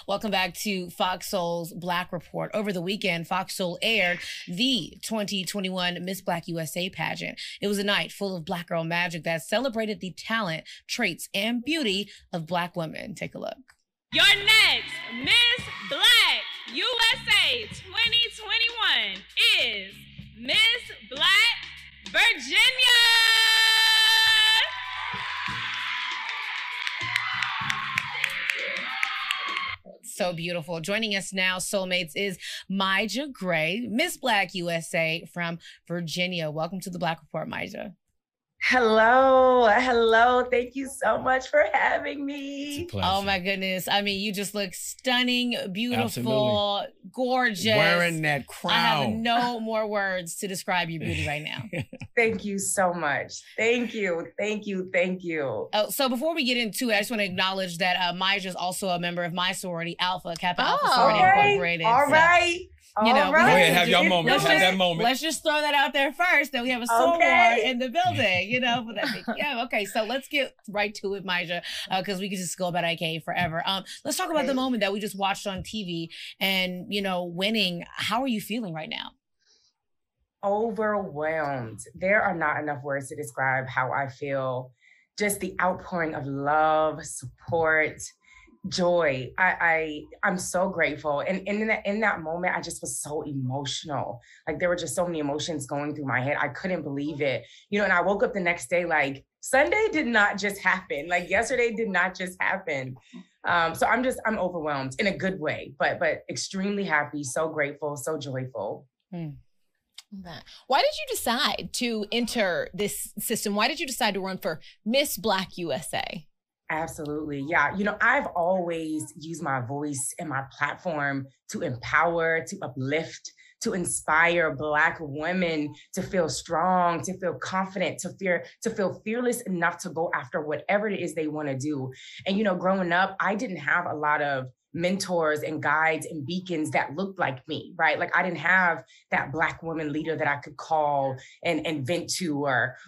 Welcome back to Fox Soul's Black Report. Over the weekend, Fox Soul aired the 2021 Miss Black USA pageant. It was a night full of Black girl magic that celebrated the talent, traits, and beauty of Black women. Take a look. Your next Miss Black USA 2021 is Miss Black Virginia. So beautiful. Joining us now, Soulmates, is Myja Gray, Miss Black USA from Virginia. Welcome to the Black Report, Myja. Hello. Thank you so much for having me. It's a pleasure. Oh my goodness. I mean, you just look stunning, beautiful, Absolutely. gorgeous. Wearing that crown. I have no more words to describe your beauty right now. Thank you so much. Thank you. Oh, so before we get into it, I just want to acknowledge that Myja is also a member of my sorority, Alpha Sorority Incorporated. All right. You know, Go ahead, have your moment. Have that moment. Let's just throw that out there first, that we have a soror in the building, you know, for that. Yeah, okay, so let's get right to it, Myja, because we could just go about IK forever. Let's talk about the moment that we just watched on TV and, you know, winning. How are you feeling right now? Overwhelmed. There are not enough words to describe how I feel. Just the outpouring of love, support, joy. I'm so grateful. And in that moment, I just was so emotional. Like there were just so many emotions going through my head. I couldn't believe it. You know, and I woke up the next day like Sunday did not just happen. Like yesterday did not just happen. So I'm overwhelmed in a good way, but extremely happy, so grateful, so joyful. Why did you decide to enter this system? Why did you decide to run for Miss Black USA? Absolutely. Yeah. You know, I've always used my voice and my platform to empower, to uplift, to inspire Black women to feel strong, to feel confident, to feel fearless enough to go after whatever it is they want to do. And, you know, growing up, I didn't have a lot of mentors and guides and beacons that looked like me, right? Like I didn't have that Black woman leader that I could call and vent to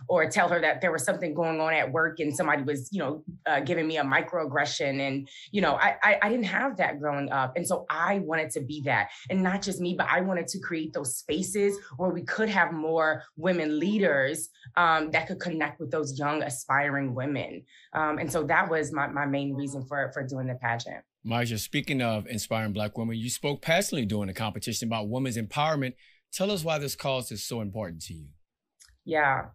or tell her that there was something going on at work and somebody was, you know, giving me a microaggression. And, you know, I didn't have that growing up. And so I wanted to be that. And not just me, but I wanted to create those spaces where we could have more women leaders that could connect with those young aspiring women. And so that was my main reason for doing the pageant. Myja, speaking of inspiring Black women, you spoke passionately during the competition about women's empowerment. Tell us why this cause is so important to you. Yeah.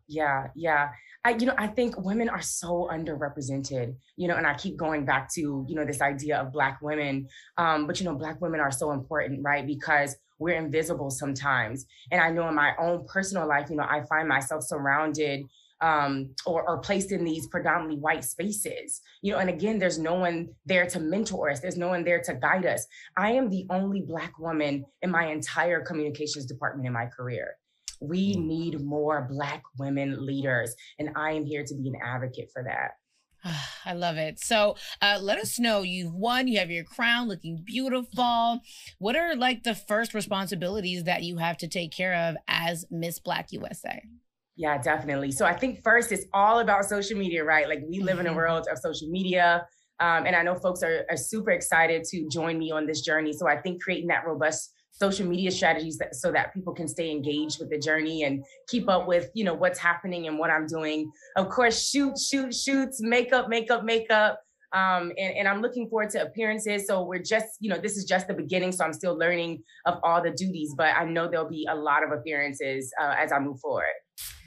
I think women are so underrepresented, you know, and I keep going back to, you know, this idea of Black women. But, you know, Black women are so important, right? Because we're invisible sometimes. And I know in my own personal life, you know, I find myself surrounded or placed in these predominantly white spaces, you know, and again, there's no one there to mentor us. There's no one there to guide us. I am the only Black woman in my entire communications department in my career. We need more Black women leaders, and I am here to be an advocate for that. I love it. So let us know, you've won, you have your crown looking beautiful. What are like the first responsibilities that you have to take care of as Miss Black USA? Yeah, definitely. So I think first it's all about social media, right? Like we live in a world of social media. And I know folks are super excited to join me on this journey. So I think creating that robust social media strategies so that people can stay engaged with the journey and keep up with, you know, what's happening and what I'm doing. Of course, shoots, makeup. And I'm looking forward to appearances. So we're just, you know, this is just the beginning. So I'm still learning of all the duties, but I know there'll be a lot of appearances as I move forward.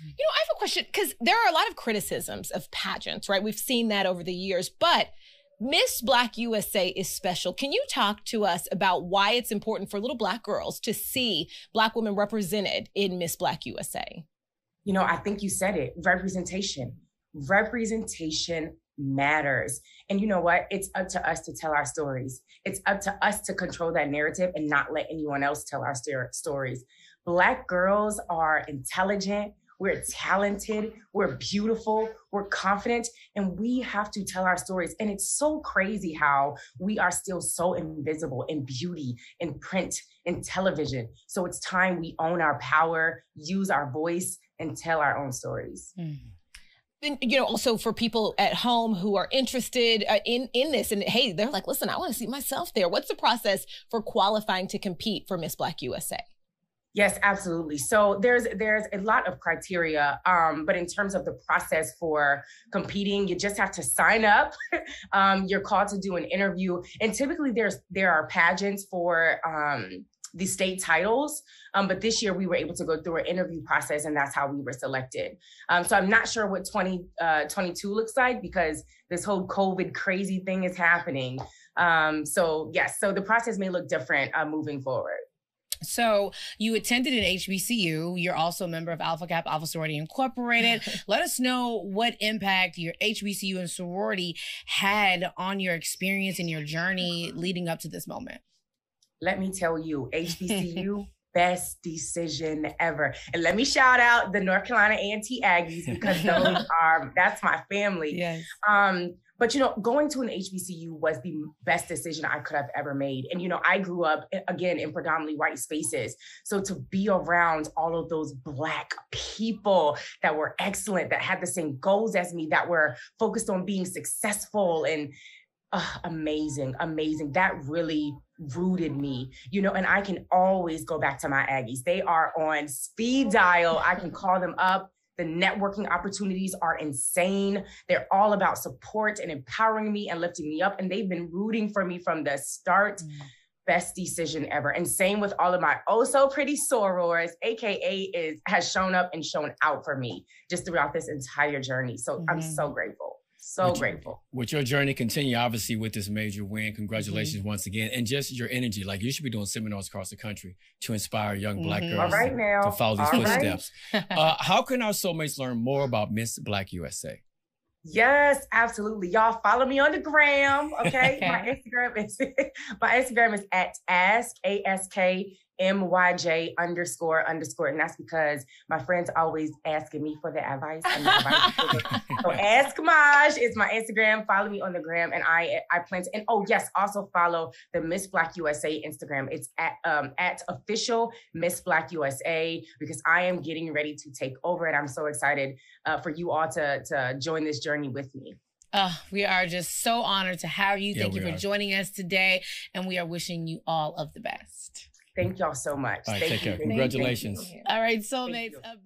You know, I have a question, because there are a lot of criticisms of pageants, right? We've seen that over the years, but Miss Black USA is special. Can you talk to us about why it's important for little Black girls to see Black women represented in Miss Black USA? You know, I think you said it, representation. Representation matters. And you know what? It's up to us to tell our stories. It's up to us to control that narrative and not let anyone else tell our stories. Black girls are intelligent, we're talented, we're beautiful, we're confident, and we have to tell our stories. And it's so crazy how we are still so invisible in beauty, in print, in television. So it's time we own our power, use our voice, and tell our own stories. you know, also for people at home who are interested in this, and hey, they're like, listen, I want to see myself there. What's the process for qualifying to compete for Miss Black USA? Yes, absolutely. So there's a lot of criteria, but in terms of the process for competing, you just have to sign up. You're called to do an interview, and typically there are pageants for the state titles. But this year we were able to go through an interview process, and that's how we were selected. So I'm not sure what 2022 looks like, because this whole COVID crazy thing is happening. So yes, so the process may look different moving forward. So you attended an HBCU. You're also a member of Alpha Kappa Alpha Sorority Incorporated. Let us know what impact your HBCU and sorority had on your experience and your journey leading up to this moment. Let me tell you, HBCU, best decision ever. And let me shout out the North Carolina A&T Aggies, because that's my family. Yes. But, you know, going to an HBCU was the best decision I could have ever made. And, you know, I grew up, again, in predominantly white spaces. So to be around all of those Black people that were excellent, that had the same goals as me, that were focused on being successful, and amazing. That really rooted me, you know, and I can always go back to my Aggies. They are on speed dial. I can call them up. The networking opportunities are insane. They're all about support and empowering me and lifting me up. And they've been rooting for me from the start. Best decision ever. And same with all of my oh so pretty sorors, AKA has shown up and shown out for me just throughout this entire journey. So I'm so grateful. So grateful. With your journey continue, obviously, with this major win. Congratulations once again. And just your energy. Like, you should be doing seminars across the country to inspire young Black girls to follow these footsteps. How can our soulmates learn more about Miss Black USA? Yes, absolutely. Y'all follow me on the gram, okay? My Instagram is at AskMyj__. And that's because my friends always asking me for the advice. So Ask Myj is my Instagram. Follow me on the gram, and I plan to. And oh yes, also follow the Miss Black USA Instagram. It's at official Miss Black USA, because I am getting ready to take over it. I'm so excited for you all to join this journey with me. We are just so honored to have you. Thank you for joining us today, and we are wishing you all of the best. Thank y'all so much. All right, take care. Congratulations. All right, soulmates. Up